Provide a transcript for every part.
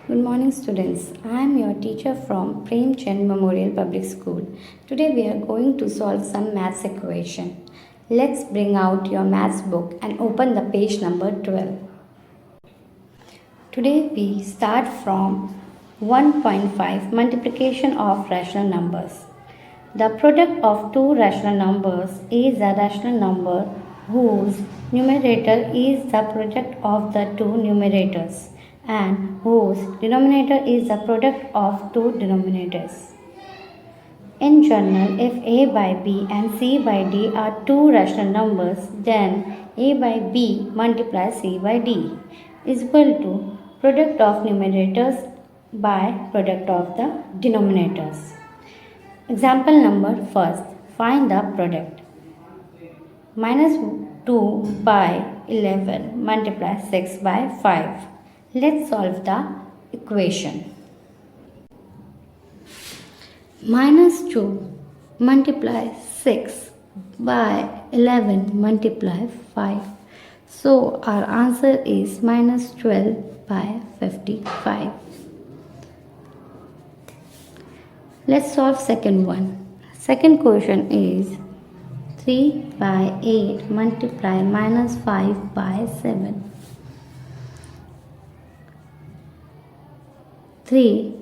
Good morning, students. I am your teacher from Prem Chand Memorial Public School. Today we are going to solve some maths equation. Let's bring out your maths book and open the page number 12. Today we start from 1.5 multiplication of rational numbers. The product of two rational numbers is a rational number whose numerator is the product of the two numerators and whose denominator is the product of two denominators. In general, if a by b and c by d are two rational numbers, then a by b multiplies c by d is equal to product of numerators by product of the denominators. Example number first, find the product. Minus 2 by 11 multiplies 6 by 5. Let's solve the equation. Minus 2 multiplies 6 by 11 multiply 5. So our answer is minus 12 by 55. Let's solve second one. Second question is 3 by 8 multiply minus 5 by 7. 3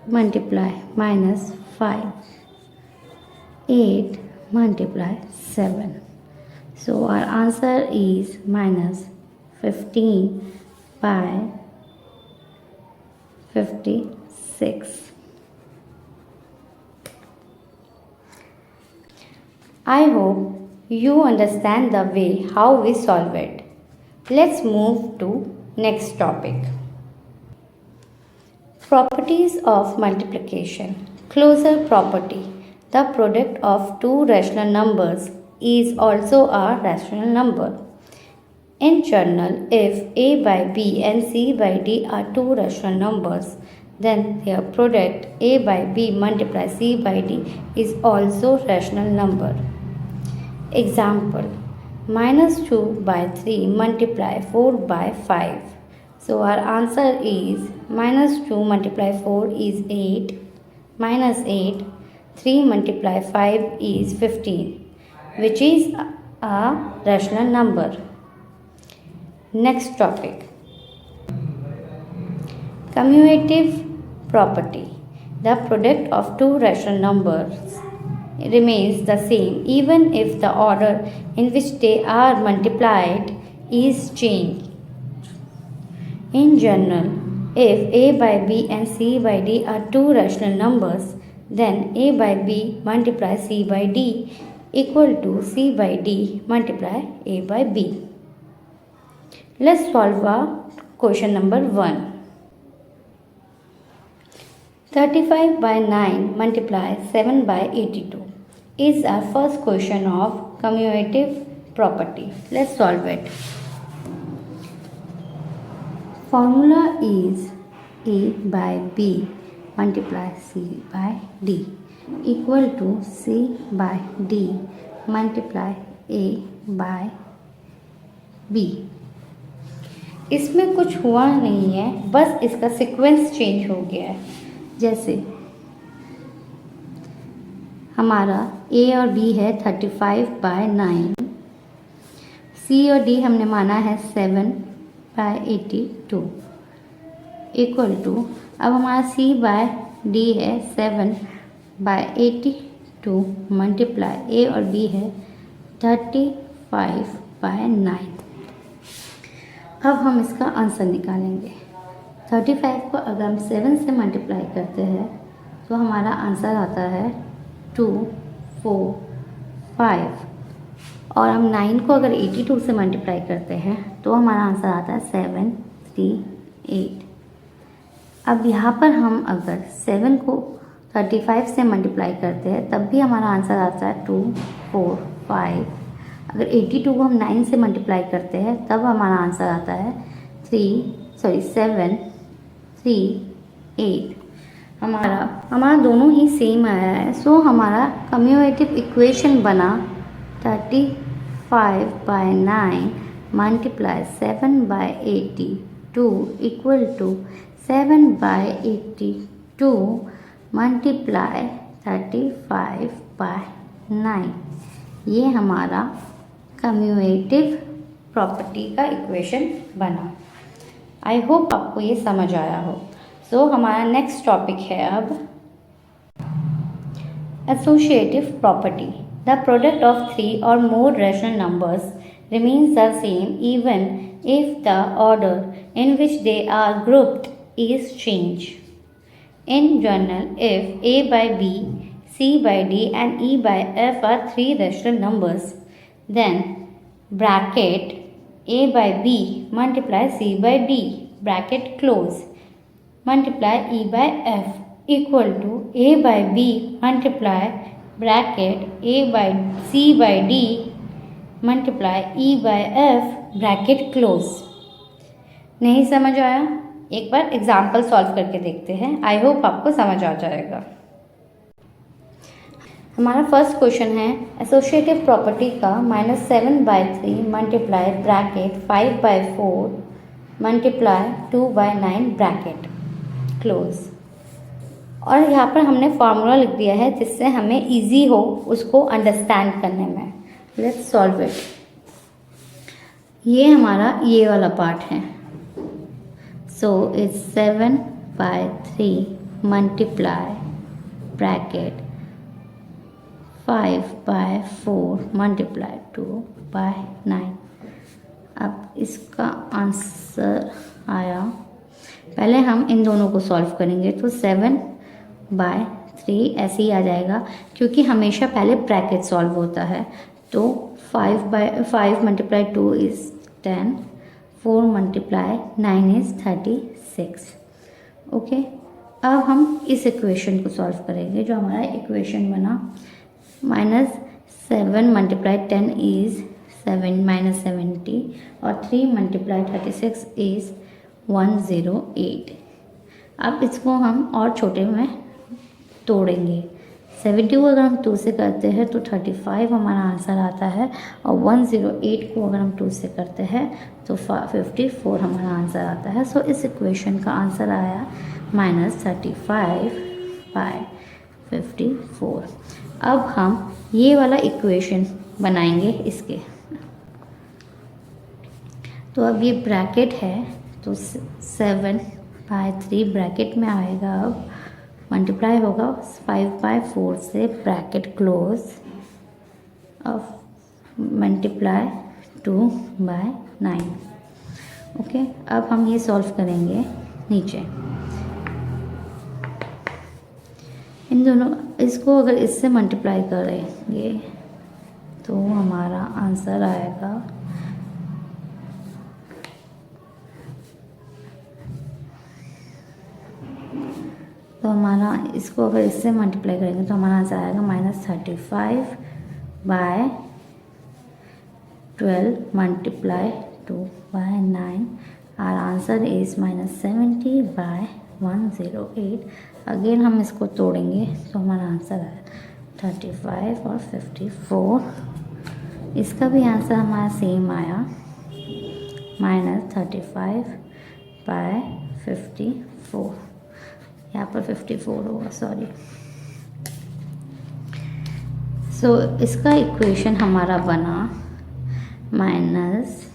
multiply minus 5. 8 multiply 7. So our answer is minus 15 by 56. I hope you understand the way how we solve it. Let's move to next topic. Properties of multiplication. Closure property. The product of two rational numbers is also a rational number. In general, if a by b and c by d are two rational numbers, then their product a by b multiplies c by d is also rational number. Example, minus 2 by 3 multiply 4 by 5. So our answer is minus 2 multiply 4 is 8, minus 8, 3 multiply 5 is 15, which is a rational number. Next topic, commutative property. The product of two rational numbers remains the same even if the order in which they are multiplied is changed. In general, if a by b and c by d are two rational numbers, then a by b multiply c by d equal to c by d multiply a by b. Let's solve our question number 1. 35 by 9 multiply 7 by 82 is our first question of commutative property. Let's solve it. Formula is a by b multiply c by d equal to c by d multiply a by b. इसमें कुछ हुआ नहीं है, बस इसका sequence change हो गया है. जैसे हमारा a और b है 35 बाय 9, c और d हमने माना है 7 बाय 82 इक्वल टू, अब हमारा c बाय d है 7 बाय 82 मल्टीप्लाई a और b है 35 बाय 9. अब हम इसका आंसर निकालेंगे. 35 को अगर हम 7 से मल्टीप्लाई करते हैं तो हमारा आंसर आता है 2, 4, 5 और हम 9 को अगर 82 से मल्टीप्लाई करते हैं तो हमारा आंसर आता है 7, 3, 8. अब यहाँ पर हम अगर 7 को 35 से मल्टीप्लाई करते हैं तब भी हमारा आंसर आता है 2, 4, 5. अगर 82 को हम 9 से मल्टीप्लाई करते हैं तब हमारा आंसर आता है 7, 3, 8. हमारा दोनों ही सेम आया है. सो हमारा कम्यूटेटिव इक्वेशन बना 35 by 9 multiply 7 by 82 equal to 7 by 82 multiply 35 by 9। ये हमारा कम्यूटेटिव प्रॉपर्टी का इक्वेशन बना। आई होप आपको ये समझ आया हो। सो हमारा नेक्स्ट टॉपिक है अब associative property. The product of 3 or more rational numbers remains the same even if the order in which they are grouped is changed. In general, if a by b, c by d and e by f are 3 rational numbers, then bracket a by b multiply c by d bracket close multiply e by f equal to a by b multiply bracket a by c by d multiply e by f bracket close। नहीं समझ आया? एक बार example solve करके देखते हैं। I hope आपको समझ आ जाएगा। हमारा फर्स्ट क्वेश्चन है एसोसिएटिव प्रॉपर्टी का -7/3 multiply bracket 5/4 multiply 2/9 bracket close. और यहाँ पर हमने फार्मूला लिख दिया है जिससे हमें इजी हो उसको अंडरस्टैंड करने में। Let's solve it. ये हमारा ये वाला पार्ट है। So it's 7/3 multiply bracket 5/4 multiply 2/9। अब इसका आंसर आया, पहले हम इन दोनों को सॉल्व करेंगे तो 7/3 ऐसे ही आ जाएगा क्योंकि हमेशा पहले ब्रैकेट सॉल्व होता है। तो 5 multiply 2 is 10, 4 multiply 9 is 36। Okay, अब हम इस इक्वेशन को सॉल्व करेंगे। जो हमारा इक्वेशन बना -7 मल्टीप्लाई 10 इज़ 70 और 3 मल्टीप्लाई 36 इज़ 108। अब इसको हम और छोटे में तोड़ेंगे। 70 को अगर हम 2 से करते हैं तो 35 हमारा आंसर आता है, और 108 को अगर हम 2 से करते हैं तो 54 हमारा आंसर आता है। सो इस इक्वेशन का आंसर आया -35/54। अब हम ये वाला इक्वेशन बनाएंगे इसके। तो अब ये ब्रैकेट है तो 7/3 ब्रैकेट में आएगा। अब मल्टीप्लाई होगा 5/4 से ब्रैकेट क्लोज, अब मल्टीप्लाई 2/9। ओके, अब हम ये सॉल्व करेंगे नीचे। इन दोनों इसको अगर इससे मल्टीप्लाई करेंगे तो हमारा आंसर आएगा इसको अगर इससे मल्टीप्लाई करेंगे तो हमारा आंसर आएगा -35/12 multiply 2/9। Our answer is -70/108। Again हम इसको तोड़ेंगे तो हमारा आंसर है 35 और 54। इसका भी आंसर हमारा सेम आया -35/54। यहाँ पर 54 होगा, सॉरी। सो इसका इक्वेशन हमारा बना माइनस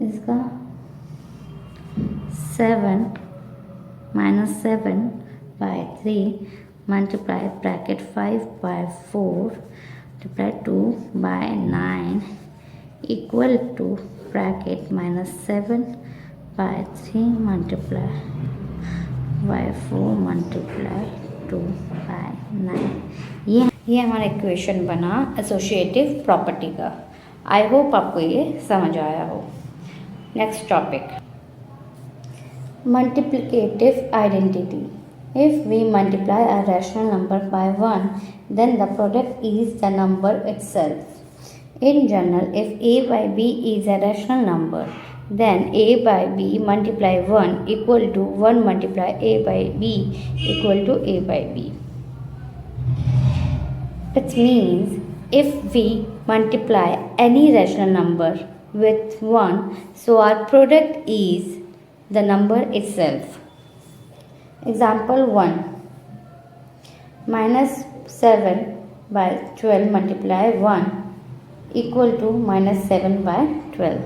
इसका 7/3 multiply bracket 5/4 multiply 2/9 equal to bracket -7/3 multiply 4 multiply 2/9। ये हमारा इक्वेशन बना एसोसिएटिव प्रॉपर्टी का। आई होप आपको ये समझ आया हो। Next topic, multiplicative identity. If we multiply a rational number by 1, then the product is the number itself. In general, if a by b is a rational number, then a by b multiply 1 equal to 1 multiply a by b equal to a by b. It means if we multiply any rational number with 1, so our product is the number itself. Example 1. minus 7 by 12 multiply 1 equal to minus 7 by 12.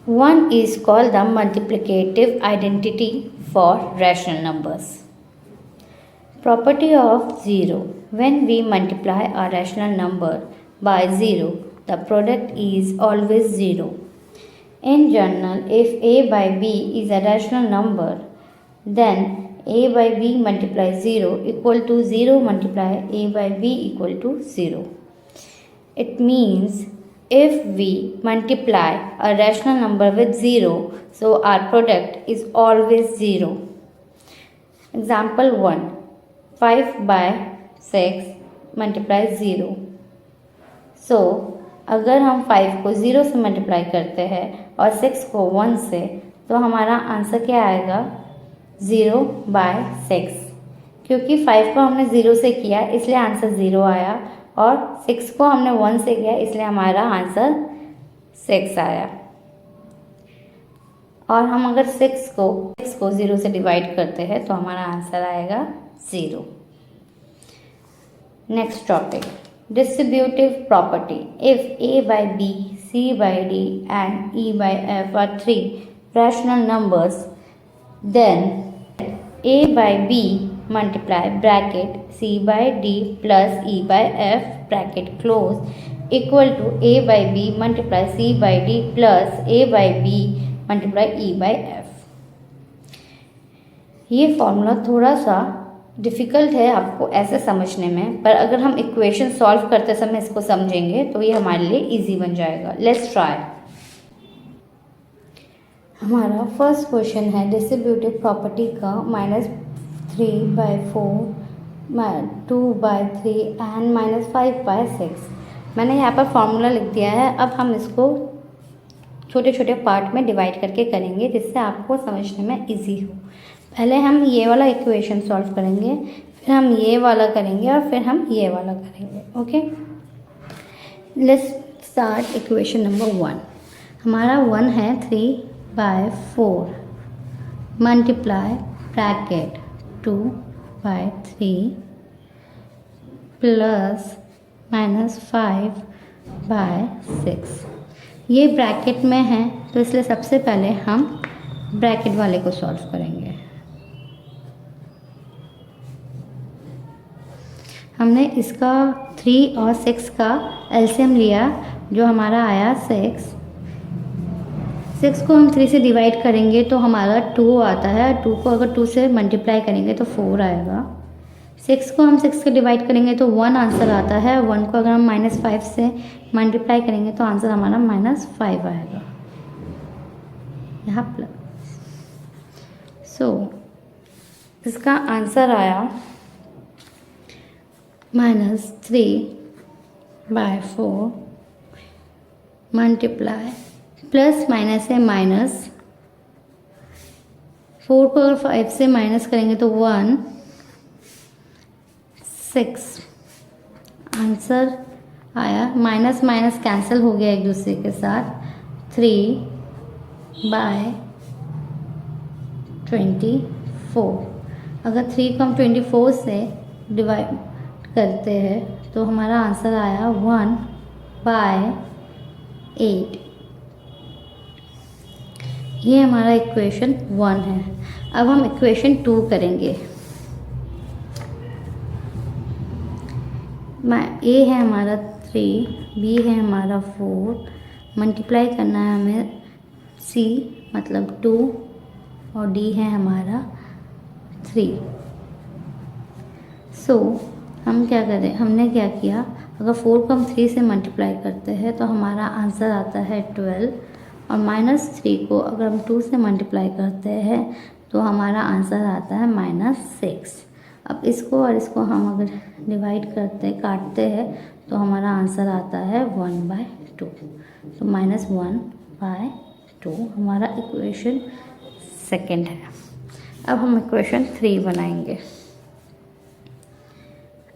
1 is called the multiplicative identity for rational numbers. Property of 0. When we multiply a rational number by 0, the product is always 0. In general, if a by b is a rational number, then a by b multiply 0 equal to 0 multiply a by b equal to 0. It means if we multiply a rational number with 0, so our product is always 0. Example 1. 5 by 6 multiply 0. So, अगर हम 5 को 0 से multiply करते हैं और 6 को 1 से, तो हमारा आंसर क्या आएगा? 0 by 6. क्योंकि 5 को हमने 0 से किया इसलिए आंसर 0 आया और 6 को हमने 1 से किया इसलिए हमारा आंसर 6 आया। और हम अगर 6 को 0 से डिवाइड करते हैं तो हमारा आंसर आएगा 0. Next topic, distributive property. If a by b, c by d and e by f are three rational numbers, then a by b multiply bracket c by d plus e by f bracket close equal to a by b multiply c by d plus a by b multiply e by f. ये formula थोड़ा सा difficult है आपको ऐसे समझने में, पर अगर हम इक्वेशन सॉल्व करते समय इसको समझेंगे तो ये हमारे लिए इजी बन जाएगा. Let's try. हमारा फर्स्ट क्वेश्चन है डिस्ट्रीब्यूटिव प्रॉपर्टी का -3/4, 2/3 एंड -5/6. मैंने यहाँ पर फॉर्मूला लिख दिया है. अब हम इसको छोटे छोटे पार्ट में डिवाइड करके करेंगे जिससे आपको समझने में इजी हो. पहले हम ये वाला इक्वेशन सॉल्व करेंगे, फिर हम ये वाला करेंगे और फिर हम ये वाला करेंगे. Okay, let's start equation number 1. हमारा 1 है 3/4 मल्टीप्लाई ब्रैकेट 2/3 प्लस -5/6. ये ब्रैकेट में है तो इसलिए सबसे पहले हम ब्रैकेट वाले को सॉल्व करेंगे. हमने इसका 3 और 6 का एलसीएम लिया जो हमारा आया 6. 6 को हम 3 से डिवाइड करेंगे तो हमारा 2 आता है. 2 को अगर 2 से मल्टीप्लाई करेंगे तो 4 आएगा. 6 को हम 6 से डिवाइड करेंगे तो 1 आंसर आता है. 1 को अगर हम -5 से मल्टीप्लाई करेंगे तो आंसर हमारा -5 आएगा. यहाँ प्लस. सो इसका आंसर आया -3/4 मल्टीप्लाई प्लस माइनस है माइनस. 4 को अगर 5 से माइनस करेंगे तो 1 6 आंसर आया. माइनस माइनस कैंसिल हो गया एक दूसरे के साथ. 3/24. अगर 3 को हम 24 से डिवाइड करते हैं तो हमारा आंसर आया 1/8. ये हमारा इक्वेशन 1 है. अब हम इक्वेशन 2 करेंगे. ए है हमारा 3, बी है हमारा 4, मल्टीप्लाई करना है हमें सी मतलब 2 और डी है हमारा 3. सो हम क्या करें, हमने क्या किया, अगर 4 को हम 3 से मल्टीप्लाई करते हैं तो हमारा आंसर आता है 12 और -3 को अगर हम 2 से मल्टीप्लाई करते हैं तो हमारा आंसर आता है -6. अब इसको और इसको हम अगर डिवाइड करते काटते हैं तो हमारा आंसर आता है 1/2. तो -1/2 हमारा इक्वेशन सेकंड है. अब हम इक्वेशन 3 बनाएंगे.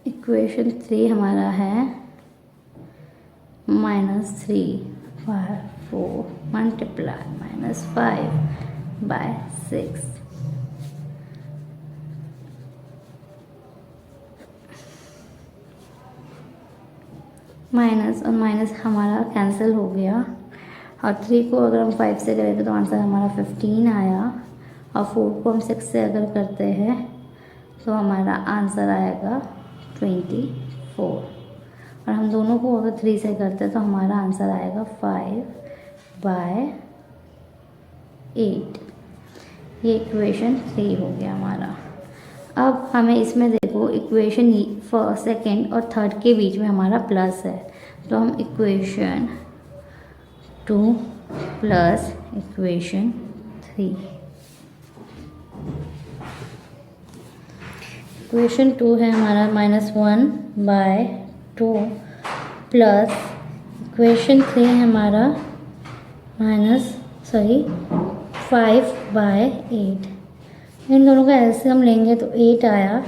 इक्वेशन 3 हमारा है -3/4 4 multiply -5 by 6 माइनस और माइनस हमारा कैंसिल हो गया और 3 को अगर हम 5 से करेंगे तो आंसर हमारा 15 आया और 4 को हम 6 से अगर करते हैं तो हमारा आंसर आएगा 24 और हम दोनों को अगर 3 से करते हैं तो हमारा आंसर आएगा 5 by 8। ये इक्वेशन 3 हो गया हमारा। अब हमें इसमें देखो इक्वेशन सेकेंड और थर्ड के बीच में हमारा प्लस है, तो हम इक्वेशन 2 प्लस इक्वेशन 3, इक्वेशन 2 है हमारा -1 by 2 प्लस इक्वेशन 3 है हमारा 5 by 8। इन दोनों का एलसीएम लेंगे तो 8 आया।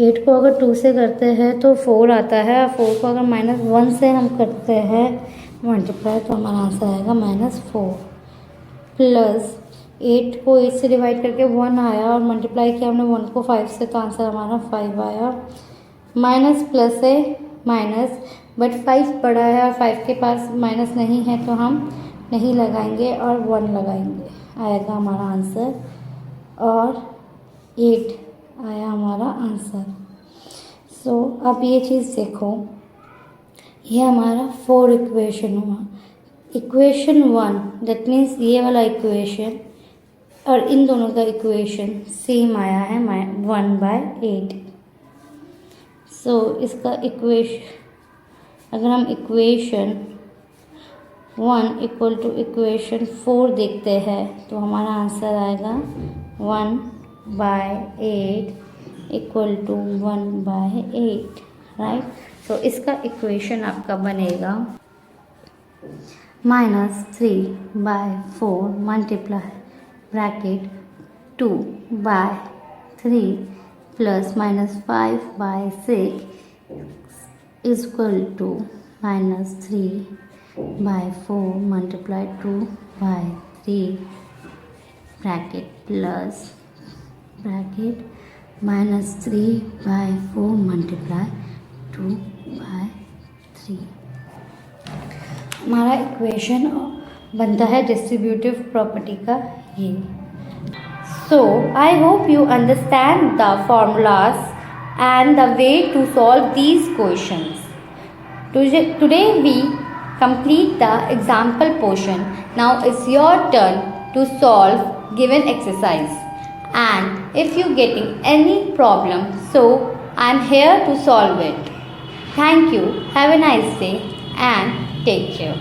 8 को अगर 2 से करते हैं तो 4 आता है और 4 को अगर -1 से हम करते हैं मल्टीप्लाई तो हमारा आंसर आएगा -4 प्लस 8 को 8 से डिवाइड करके 1 आया और मल्टीप्लाई किया हमने 1 को 5 से तो आंसर हमारा 5 आया। माइनस प्लस है माइनस बट 5 बड़ा है और 5 के पास माइनस नहीं है तो हम नहीं लगाएंगे और 1 लगाएंगे, आएगा हमारा आंसर और 8 आया हमारा आंसर। सो अब ये चीज़ देखो, ये हमारा 4 इक्वेशन हुआ। इक्वेशन 1 दैट मीन्स ये वाला इक्वेशन और इन दोनों का इक्वेशन सेम आया है 1 by 8। सो इसका इक्वेशन अगर हम इक्वेशन 1 इक्वल टू इक्वेशन 4 देखते हैं तो हमारा आंसर आएगा 1 by 8 equal to 1 by 8, right. तो इसका इक्वेशन आपका बनेगा -3 by 4 multiply bracket 2 by 3 plus -5 by 6 equal to -3 by 4 multiply 2 by 3 bracket plus bracket -3 by 4 multiply 2 by 3। हमारा इक्वेशन बनता है डिस्ट्रीब्यूटिव प्रॉपर्टी का ये। So I hope you understand the formulas and the way to solve these questions. Today we complete the example portion. Now it's your turn to solve given exercise, and if you getting any problem, so I'm here to solve it. Thank you. Have a nice day and take care.